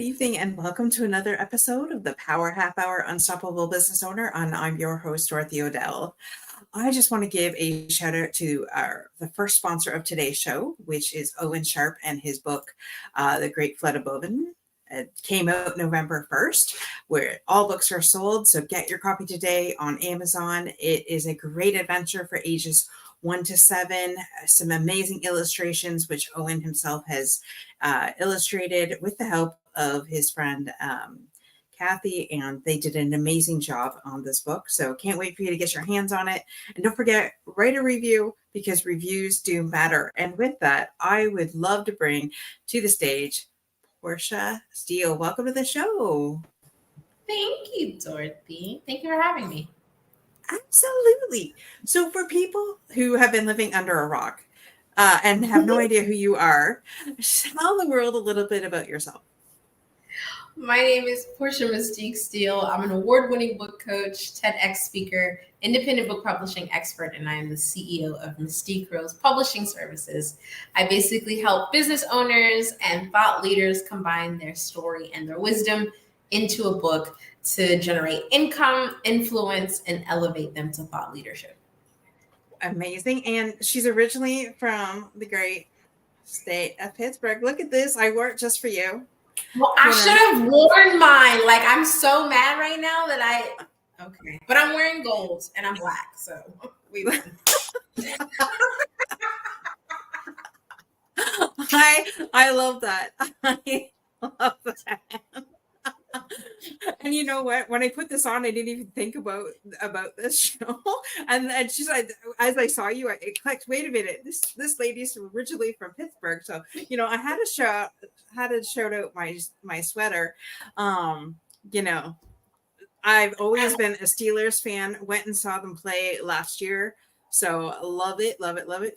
Good evening and welcome to another episode of the Power Half Hour Unstoppable Business Owner. And I'm your host, Dorothy Odell. I just want to give a shout out to the first sponsor of today's show, which is Owen Sharp and his book, The Great Flood of Bourbon. It came out November 1st, where all books are sold. So get your copy today on Amazon. It is a great adventure for ages 1 to 7. Some amazing illustrations, which Owen himself has illustrated with the help of his friend Kathy, and they did an amazing job on this book. So can't wait for you to get your hands on it. And don't forget, write a review because reviews do matter. And with that, I would love to bring to the stage Porsché Steele. Welcome to the show. Thank you, Dorothy. Thank you for having me. Absolutely. So for people who have been living under a rock and have no idea who you are, tell the world a little bit about yourself. My name is Porsché Mysticque Steele. I'm an award-winning book coach, TEDx speaker, independent book publishing expert, and I am the CEO of MysticqueRose Publishing Services. I basically help business owners and thought leaders combine their story and their wisdom into a book to generate income, influence, and elevate them to thought leadership. Amazing. And she's originally from the great state of Pittsburgh. Look at this. I wore it just for you. Well, I should have worn mine. Like, I'm so mad right now that okay. But I'm wearing gold and I'm black, so we win. I love that. I love that. And you know what? When I put this on, I didn't even think about this show. And she's like, as I saw you, it clicked. Wait a minute, this lady's originally from Pittsburgh, so I had to shout out my sweater. I've always been a Steelers fan. Went and saw them play last year, so love it.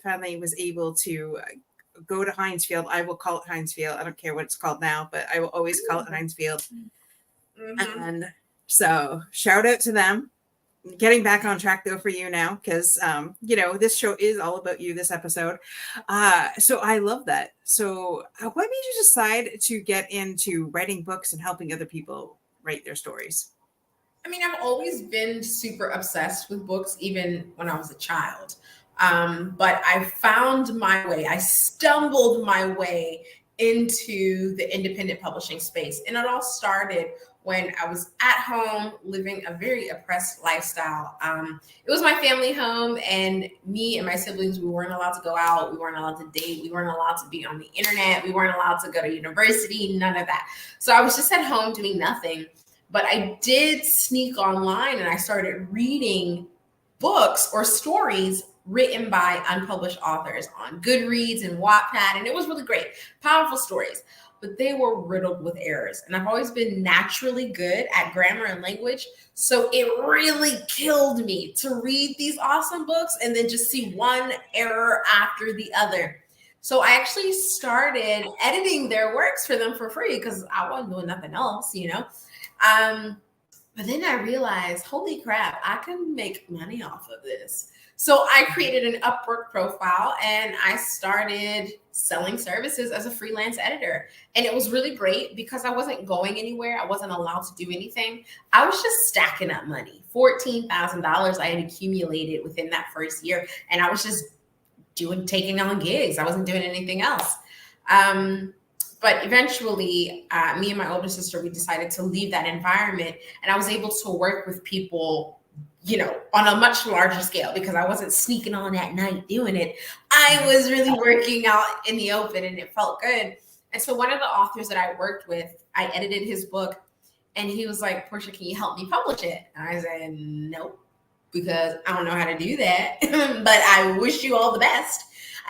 Finally was able to go to Heinz Field. I will call it Heinz Field. I don't care what it's called now, but I will always call it Heinz Field. Mm-hmm. And so shout out to them. Getting back on track though for you now, because this show is all about you, this episode. So I love that. So what made you decide to get into writing books and helping other people write their stories? I mean, I've always been super obsessed with books, even when I was a child. But I found my way. I stumbled my way into the independent publishing space. And it all started when I was at home living a very oppressed lifestyle. It was my family home, and me and my siblings, we weren't allowed to go out. We weren't allowed to date. We weren't allowed to be on the internet. We weren't allowed to go to university, none of that. So I was just at home doing nothing. But I did sneak online and I started reading books or stories written by unpublished authors on Goodreads and Wattpad. And it was really great, powerful stories, but they were riddled with errors. And I've always been naturally good at grammar and language. So it really killed me to read these awesome books and then just see one error after the other. So I actually started editing their works for them for free because I wasn't doing nothing else, But then I realized, holy crap, I can make money off of this. So I created an Upwork profile and I started selling services as a freelance editor. And it was really great because I wasn't going anywhere. I wasn't allowed to do anything. I was just stacking up money. $14,000 I had accumulated within that first year. And I was just taking on gigs. I wasn't doing anything else. But eventually, me and my older sister, we decided to leave that environment. And I was able to work with people, on a much larger scale because I wasn't sneaking on at night doing it. I was really working out in the open and it felt good. And so one of the authors that I worked with, I edited his book and he was like, Porsché, can you help me publish it? And I said, nope, because I don't know how to do that, but I wish you all the best.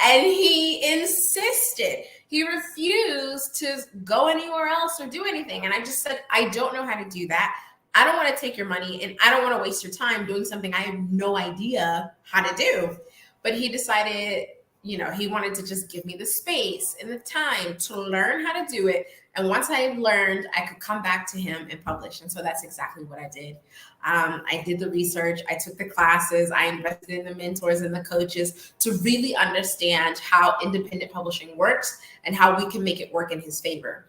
And he insisted. He refused to go anywhere else or do anything. And I just said, I don't know how to do that. I don't want to take your money and I don't want to waste your time doing something I have no idea how to do. But he decided, he wanted to just give me the space and the time to learn how to do it. And once I learned, I could come back to him and publish. And so that's exactly what I did. I did the research. I took the classes. I invested in the mentors and the coaches to really understand how independent publishing works and how we can make it work in his favor.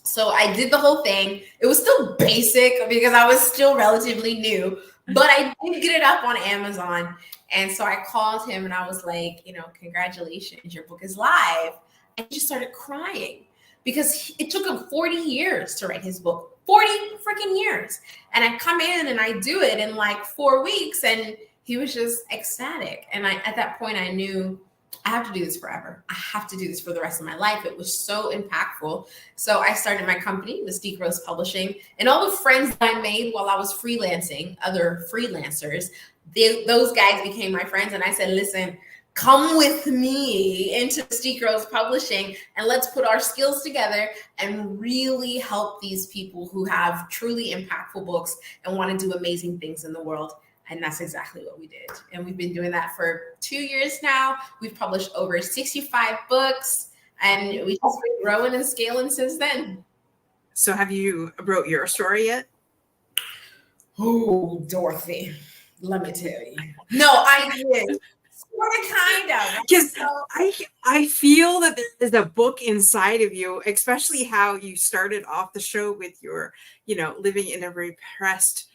So I did the whole thing. It was still basic because I was still relatively new, but I did get it up on Amazon. And so I called him and I was like, congratulations, your book is live. And he just started crying because it took him 40 years to write his book, 40 freaking years. And I come in and I do it in like 4 weeks, and he was just ecstatic. And at that point, I knew I have to do this forever. I have to do this for the rest of my life. It was so impactful. So I started my company, MysticqueRose Publishing, and all the friends that I made while I was freelancing, other freelancers, those guys became my friends. And I said, listen, come with me into MysticqueRose Publishing, and let's put our skills together and really help these people who have truly impactful books and want to do amazing things in the world. And that's exactly what we did. And we've been doing that for 2 years now. We've published over 65 books, and we've just been growing and scaling since then. So have you wrote your story yet? Oh, Dorothy, let me tell you. No, I did. Sort of, kind of. Because I feel that there is a book inside of you, especially how you started off the show with your, living in a repressed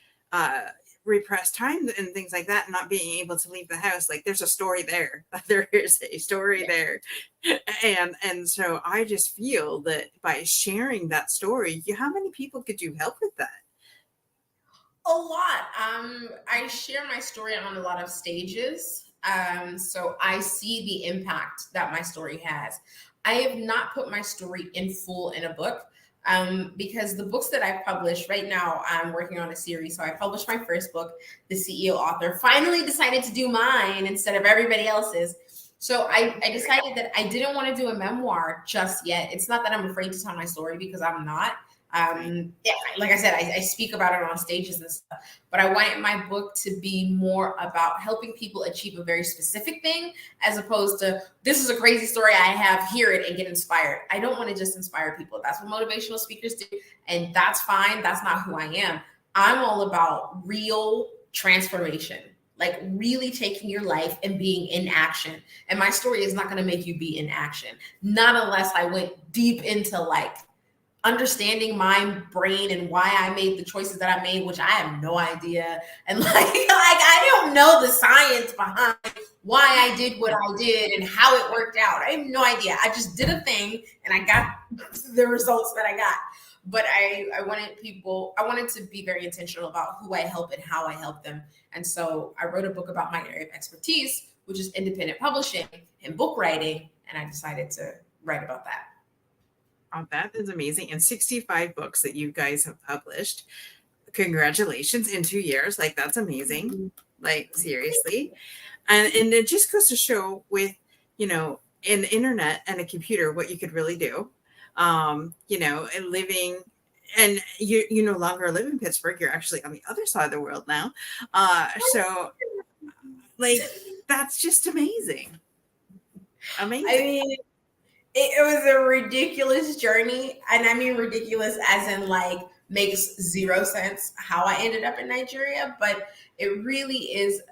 time and things like that, not being able to leave the house. Like, there's a story there. There is a story there. And so I just feel that by sharing that story, how many people could you help with that? A lot. I share my story on a lot of stages. So I see the impact that my story has. I have not put my story in full in a book. Because the books that I've published right now, I'm working on a series. So I published my first book, The CEO Author, finally decided to do mine instead of everybody else's. So I decided that I didn't want to do a memoir just yet. It's not that I'm afraid to tell my story, because I'm not. Like I said, I speak about it on stages and stuff, but I wanted my book to be more about helping people achieve a very specific thing, as opposed to, this is a crazy story I have, hear it and get inspired. I don't want to just inspire people. That's what motivational speakers do, and that's fine. That's not who I am. I'm all about real transformation, like really taking your life and being in action. And my story is not going to make you be in action, not unless I went deep into like understanding my brain and why I made the choices that I made, which I have no idea. And like I don't know the science behind why I did what I did and how it worked out. I have no idea. I just did a thing and I got the results that I got. But I wanted to be very intentional about who I help and how I help them. And so I wrote a book about my area of expertise, which is independent publishing and book writing. And I decided to write about that. Oh, that is amazing. And 65 books that you guys have published. Congratulations, in 2 years. Like, that's amazing. Like, seriously. And it just goes to show with, an internet and a computer, what you could really do. And living, and you no longer live in Pittsburgh. You're actually on the other side of the world now. So like, that's just amazing. Amazing. I mean, it was a ridiculous journey. And I mean ridiculous as in like makes zero sense how I ended up in Nigeria. But it really is,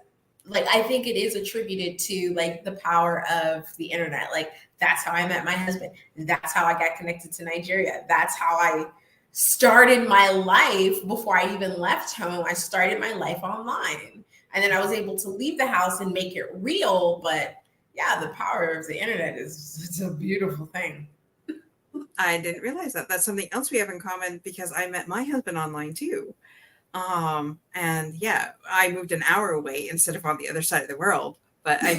like, I think it is attributed to like the power of the internet. Like, that's how I met my husband. That's how I got connected to Nigeria. That's how I started my life before I even left home. I started my life online. And then I was able to leave the house and make it real. But yeah, the power of the internet it's a beautiful thing. I didn't realize that. That's something else we have in common, because I met my husband online too. And yeah, I moved an hour away instead of on the other side of the world. But I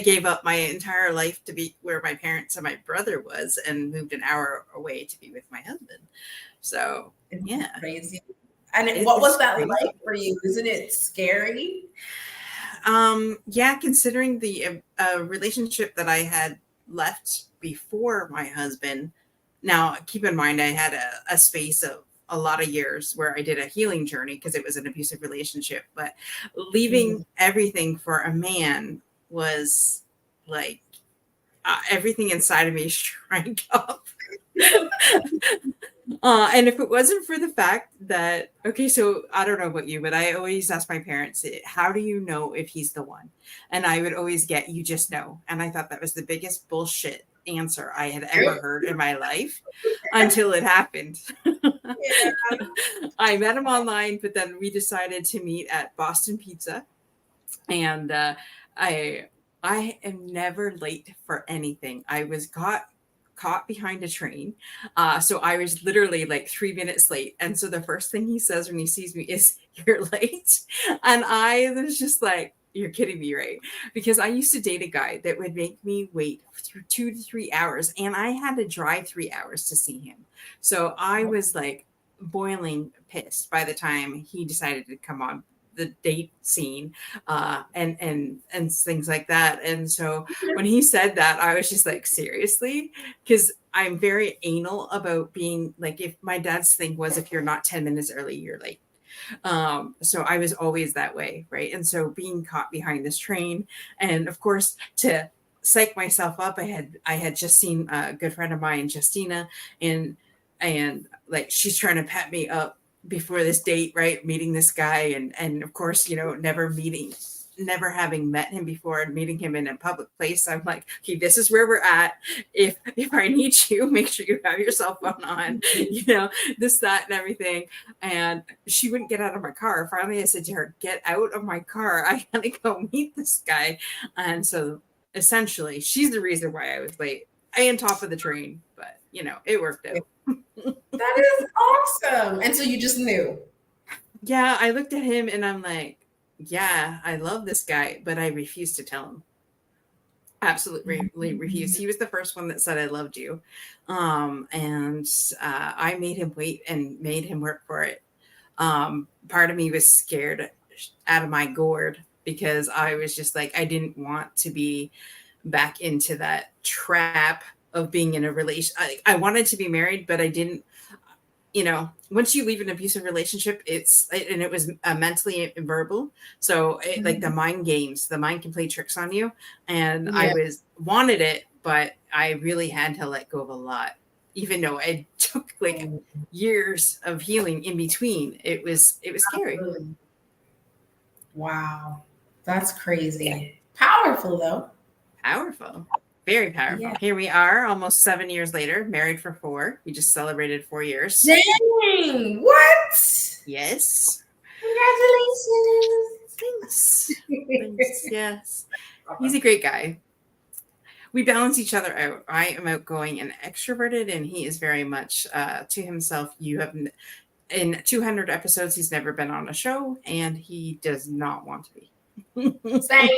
gave up my entire life to be where my parents and my brother was, and moved an hour away to be with my husband. So yeah, Crazy. And what was that like for you? Isn't it scary? Yeah, considering the relationship that I had left before my husband. Now, keep in mind, I had a space of a lot of years where I did a healing journey because it was an abusive relationship. But leaving everything for a man was like everything inside of me shrank up. And if it wasn't for the fact that, okay, so I don't know about you, but I always ask my parents, how do you know if he's the one? And I would always get, you just know. And I thought that was the biggest bullshit answer I had ever heard in my life until it happened. Yeah. I met him online, but then we decided to meet at Boston Pizza. And I am never late for anything. I was caught behind a train. So I was literally like 3 minutes late. And so the first thing he says when he sees me is, "You're late." And I was just like, "You're kidding me, right?" Because I used to date a guy that would make me wait through 2 to 3 hours, and I had to drive 3 hours to see him. So I was like boiling pissed by the time he decided to come on the date scene, and things like that. And so when he said that, I was just like, seriously? Because I'm very anal about being like, if my dad's thing was, if you're not 10 minutes early, you're late. So I was always that way, right? And so being caught behind this train, and of course, to psych myself up, I had just seen a good friend of mine, Justina, and like she's trying to pep me up before this date, right? Meeting this guy, and of course, never having met him before and meeting him in a public place. I'm like, okay, this is where we're at. If I need you, make sure you have your cell phone on, this, that, and everything. And she wouldn't get out of my car. Finally, I said to her, "Get out of my car. I gotta go meet this guy." And so essentially, she's the reason why I was late. I am top of the train, but it worked out. That is awesome. And so you just knew. Yeah, I looked at him and I'm like, yeah, I love this guy, but I refuse to tell him. Absolutely refused. He was the first one that said, "I loved you." And I made him wait and made him work for it. Part of me was scared out of my gourd because I was just like, I didn't want to be back into that trap of being in a relation. I wanted to be married, but I didn't. Once you leave an abusive relationship, and it was mentally and verbal. So like the mind can play tricks on you. And Yeah. I wanted it, but I really had to let go of a lot, even though it took like years of healing in between. It was scary. Absolutely. Wow. That's crazy. Yeah. Powerful though. Powerful. Very powerful. Yeah. Here we are, almost 7 years later, married for 4. We just celebrated 4 years. Dang! What? Yes. Congratulations. Thanks. Yes. He's a great guy. We balance each other out. I am outgoing and extroverted, and he is very much to himself. In 200 episodes, he's never been on a show, and he does not want to be. Same.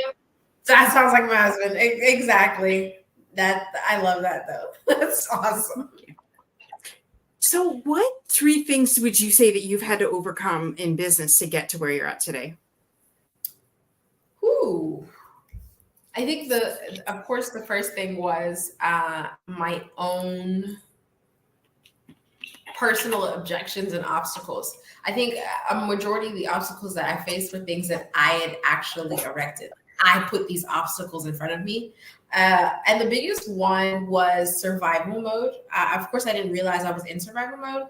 That sounds like my husband. Exactly. I love that though. That's awesome. So what 3 things would you say that you've had to overcome in business to get to where you're at today? Ooh. I think of course, the first thing was my own personal objections and obstacles. I think a majority of the obstacles that I faced were things that I had actually erected. I put these obstacles in front of me. And the biggest one was survival mode. Of course, I didn't realize I was in survival mode.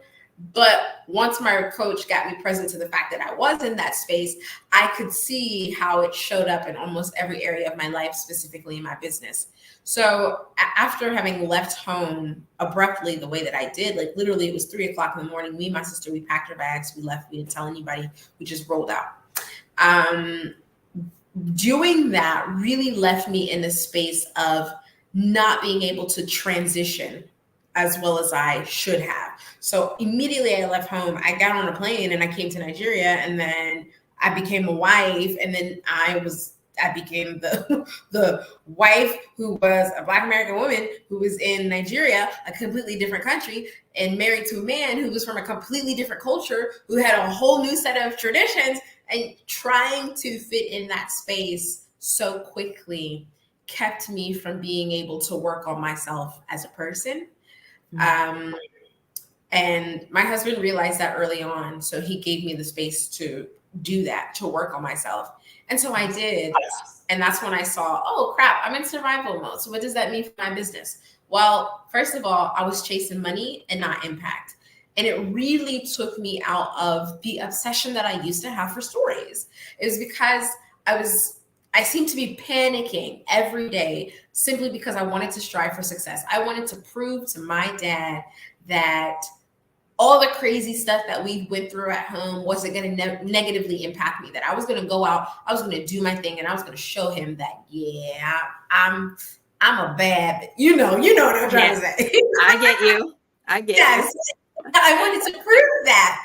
But once my coach got me present to the fact that I was in that space, I could see how it showed up in almost every area of my life, specifically in my business. So after having left home abruptly the way that I did, like literally it was 3:00 in the morning, me and my sister, we packed our bags, we left, we didn't tell anybody, we just rolled out. Doing that really left me in a space of not being able to transition as well as I should have. So immediately I left home, I got on a plane and I came to Nigeria, and then I became a wife, and then I became the wife who was a Black American woman who was in Nigeria, a completely different country, and married to a man who was from a completely different culture, who had a whole new set of traditions. And trying to fit in that space so quickly kept me from being able to work on myself as a person. Mm-hmm. And my husband realized that early on. So he gave me the space to do that, to work on myself. And so I did. And that's when I saw, oh crap, I'm in survival mode. So what does that mean for my business? Well, first of all, I was chasing money and not impact. And it really took me out of the obsession that I used to have for stories. It was because I seemed to be panicking every day simply because I wanted to strive for success. I wanted to prove to my dad that all the crazy stuff that we went through at home wasn't going to negatively impact me, that I was going to go out, I was going to do my thing, and I was going to show him that, yeah, I'm a bad, you know what I'm trying to say. I get you. I get Yes, you. I wanted to prove that.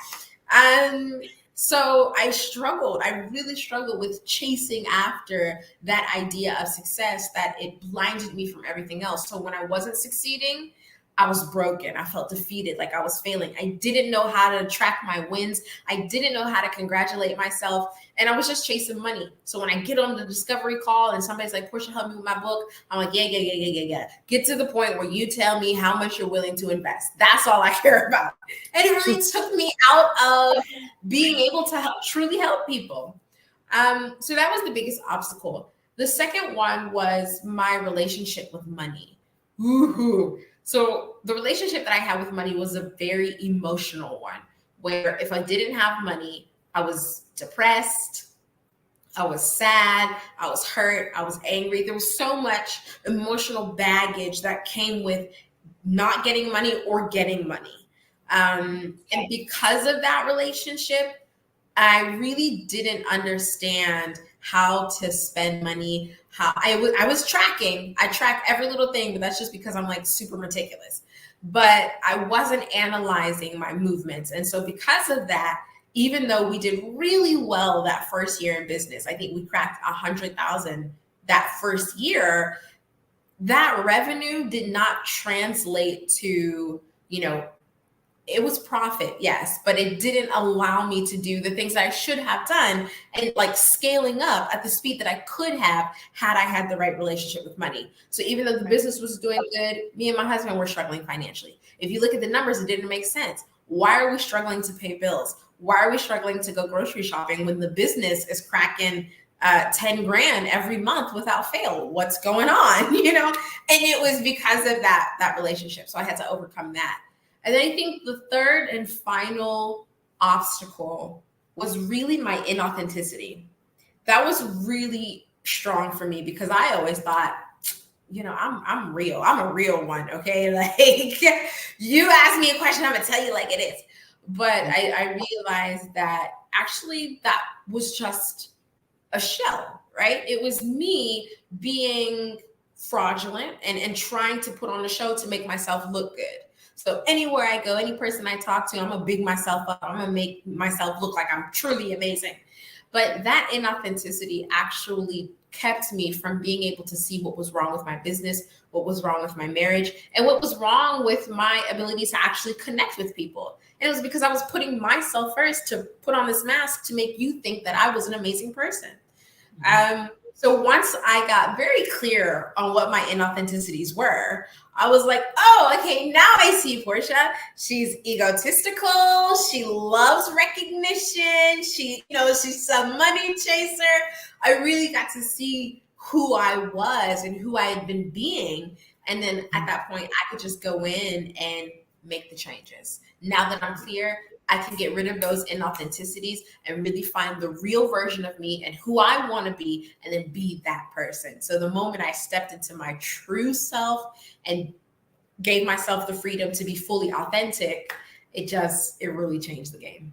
So I struggled. I really struggled with chasing after that idea of success, that it blinded me from everything else. So when I wasn't succeeding, I was broken. I felt defeated, like I was failing. I didn't know how to track my wins. I didn't know how to congratulate myself. And I was just chasing money. So when I get on the discovery call and somebody's like, Porsche, help me with my book, I'm like, yeah. Get to the point where you tell me how much you're willing to invest. That's all I care about. And it really took me out of being able to truly help people. So that was the biggest obstacle. The second one was my relationship with money. Ooh. So the relationship that I had with money was a very emotional one, where if I didn't have money, I was depressed, I was sad, I was hurt, I was angry. There was so much emotional baggage that came with not getting money or getting money. And because of that relationship, I really didn't understand how to spend money. How I was tracking. I track every little thing, but that's just because I'm like super meticulous. But I wasn't analyzing my movements. And so because of that, even though we did really well that first year in business, I think we cracked 100,000 that first year, that revenue did not translate to, it was profit, yes, but it didn't allow me to do the things that I should have done and like scaling up at the speed that I could have had I had the right relationship with money. So even though the business was doing good, me and my husband were struggling financially. If you look at the numbers, it didn't make sense. Why are we struggling to pay bills? Why are we struggling to go grocery shopping when the business is cracking 10 grand every month without fail? What's going on? And it was because of that relationship. So I had to overcome that. And then I think the third and final obstacle was really my inauthenticity. That was really strong for me because I always thought, I'm real. I'm a real one. Okay. Like you ask me a question, I'm gonna tell you like it is. But I realized that actually that was just a shell, right? It was me being fraudulent and trying to put on a show to make myself look good. So anywhere I go, any person I talk to, I'm gonna big myself up. I'm gonna make myself look like I'm truly amazing. But that inauthenticity actually kept me from being able to see what was wrong with my business, what was wrong with my marriage, and what was wrong with my ability to actually connect with people. And it was because I was putting myself first to put on this mask to make you think that I was an amazing person. So once I got very clear on what my inauthenticities were, I was like, oh, okay, now I see Porsche. She's egotistical. She loves recognition. She's a money chaser. I really got to see who I was and who I had been being. And then at that point, I could just go in and make the changes. Now that I'm clear, I can get rid of those inauthenticities and really find the real version of me and who I want to be, and then be that person. So the moment I stepped into my true self and gave myself the freedom to be fully authentic, it really changed the game.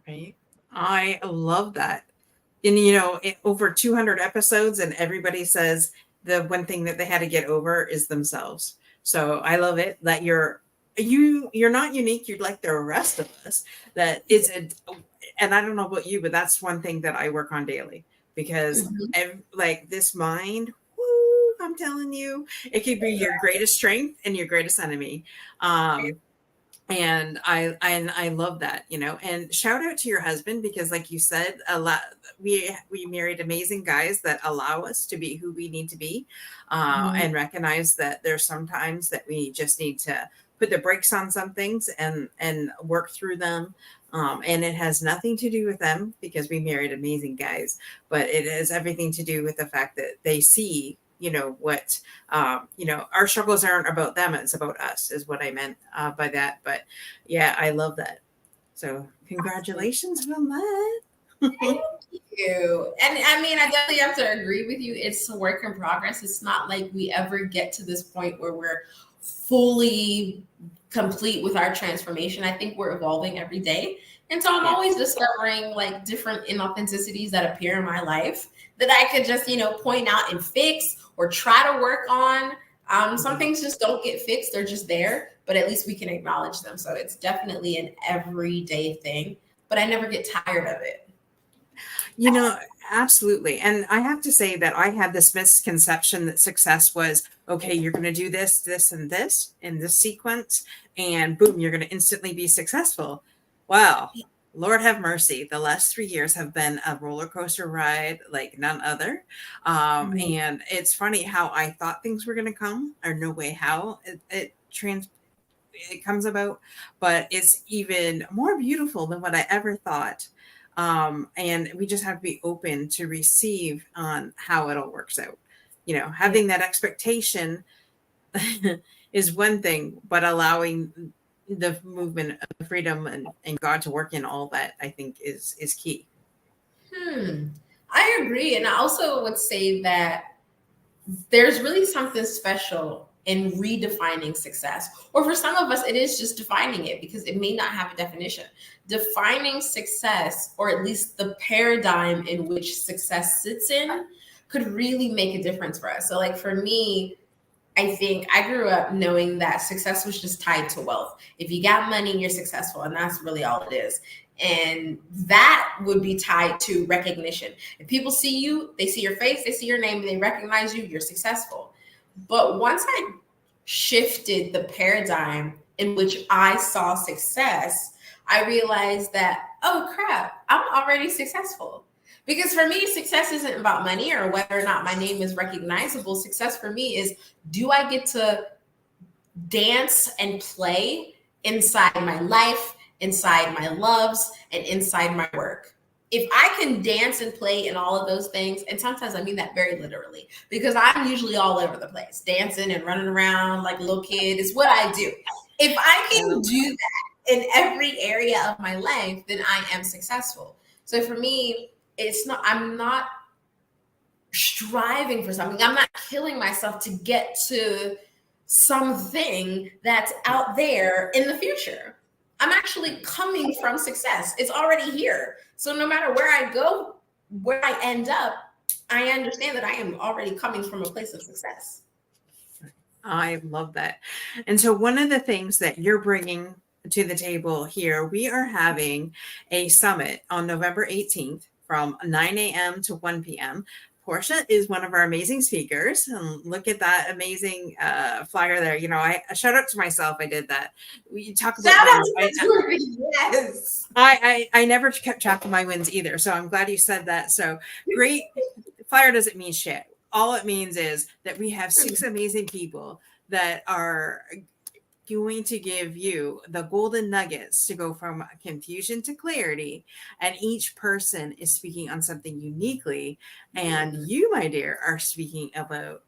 Right. I love that. And, over 200 episodes, and everybody says the one thing that they had to get over is themselves. So I love it that you're not unique. You're like the rest of us. That is and I don't know about you, but that's one thing that I work on daily, because like this mind, woo, I'm telling you, it could be your greatest strength and your greatest enemy. And I love that, and shout out to your husband, because like you said, we married amazing guys that allow us to be who we need to be, and recognize that there's sometimes that we just need to put the brakes on some things and work through them. And it has nothing to do with them, because we married amazing guys, but it has everything to do with the fact that they see, what, our struggles aren't about them. It's about us, is what I meant by that. But yeah, I love that. So congratulations on that. Thank you. And I mean, I definitely have to agree with you. It's a work in progress. It's not like we ever get to this point where we're fully complete with our transformation. I think we're evolving every day. And so I'm Yeah. always discovering like different inauthenticities that appear in my life that I could just, point out and fix or try to work on. Some things just don't get fixed, they're just there, but at least we can acknowledge them. So it's definitely an everyday thing, but I never get tired of it. You know, absolutely. And I have to say that I had this misconception that success was, okay, you're going to do this, this, and this in this sequence, and boom, you're going to instantly be successful. Wow. Lord have mercy. The last 3 years have been a roller coaster ride like none other. And it's funny how I thought things were going to come, or no way how it comes about, but it's even more beautiful than what I ever thought. And we just have to be open to receive on how it all works out. Having that expectation is one thing, but allowing the movement of freedom and God to work in all that, I think is key. I agree. And I also would say that there's really something special in redefining success. Or for some of us, it is just defining it because it may not have a definition. Defining success, or at least the paradigm in which success sits in, could really make a difference for us. So, like for me, I think I grew up knowing that success was just tied to wealth. If you got money, you're successful, and that's really all it is. And that would be tied to recognition. If people see you, they see your face, they see your name, and they recognize you, you're successful. But once I shifted the paradigm in which I saw success, I realized that, oh crap, I'm already successful. Because for me, success isn't about money or whether or not my name is recognizable. Success for me is, do I get to dance and play inside my life, inside my loves, and inside my work? If I can dance and play in all of those things, and sometimes I mean that very literally, because I'm usually all over the place, dancing and running around like a little kid is what I do. If I can do that in every area of my life, then I am successful. So for me, I'm not striving for something. I'm not killing myself to get to something that's out there in the future. I'm actually coming from success. It's already here. So no matter where I go, where I end up, I understand that I am already coming from a place of success. I love that. And so one of the things that you're bringing to the table here, we are having a summit on November 18th from 9 a.m. to 1 p.m. Porsche is one of our amazing speakers. And look at that amazing flyer there. I shout out to myself. I did that. We talk about Shout out wins. to yes. I never kept track of my wins either. So I'm glad you said that. So great. Flyer doesn't mean shit. All it means is that we have 6 amazing people that are going to give you the golden nuggets to go from confusion to clarity. And each person is speaking on something uniquely. And you, my dear, are speaking about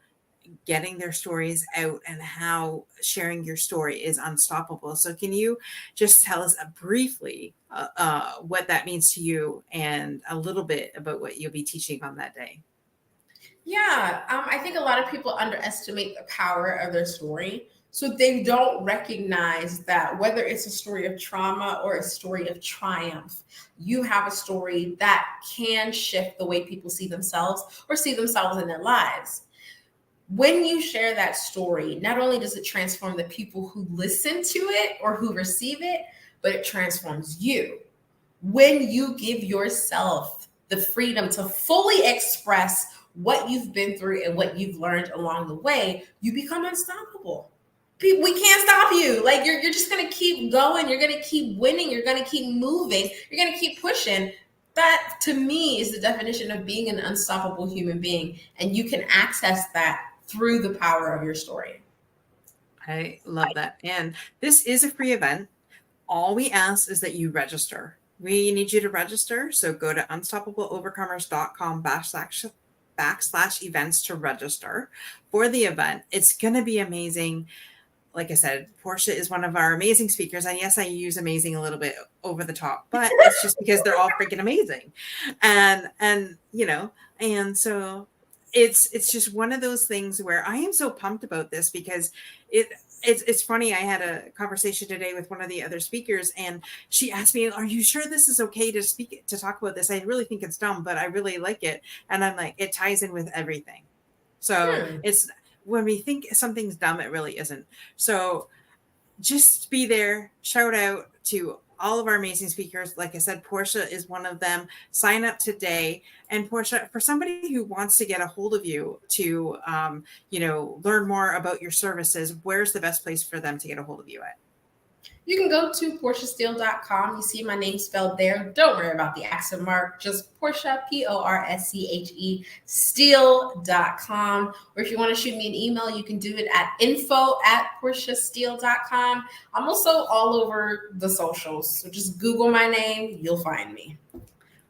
getting their stories out and how sharing your story is unstoppable. So can you just tell us briefly what that means to you and a little bit about what you'll be teaching on that day? Yeah, I think a lot of people underestimate the power of their story. So they don't recognize that whether it's a story of trauma or a story of triumph, you have a story that can shift the way people see themselves or see themselves in their lives. When you share that story, not only does it transform the people who listen to it or who receive it, but it transforms you. When you give yourself the freedom to fully express what you've been through and what you've learned along the way, you become unstoppable. We can't stop you. Like you're just going to keep going. You're going to keep winning. You're going to keep moving. You're going to keep pushing. That to me is the definition of being an unstoppable human being. And you can access that through the power of your story. I love that. And this is a free event. All we ask is that you register. We need you to register. So go to unstoppableovercomers.com/events to register for the event. It's going to be amazing. like I said, Porsche is one of our amazing speakers. And yes, I use amazing a little bit over the top, but it's just because they're all freaking amazing. And you know, and so it's just one of those things where I am so pumped about this because it's funny. I had a conversation today with one of the other speakers, and she asked me, "Are you sure this is okay to talk about this? I really think it's dumb, but I really like it." And I'm like, it ties in with everything. So it's when we think something's dumb, it really isn't. So just be there. Shout out to all of our amazing speakers. Like I said, Porsche is one of them. Sign up today. And Porsche, for somebody who wants to get a hold of you to, learn more about your services, where's the best place for them to get a hold of you at? You can go to PorscheSteele.com. You see my name spelled there. Don't worry about the accent mark. Just Porsche, Porsche, Steele.com. Or if you want to shoot me an email, you can do it at info@PorscheSteele.com. I'm also all over the socials. So just Google my name. You'll find me.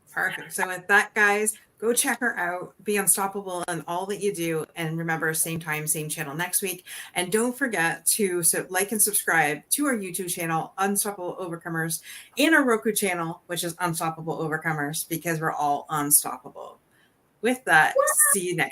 Perfect. So with that, guys, go check her out. Be unstoppable in all that you do. And remember, same time, same channel next week. And don't forget to like and subscribe to our YouTube channel, Unstoppable Overcomers, and our Roku channel, which is Unstoppable Overcomers, because we're all unstoppable. With that, see you next.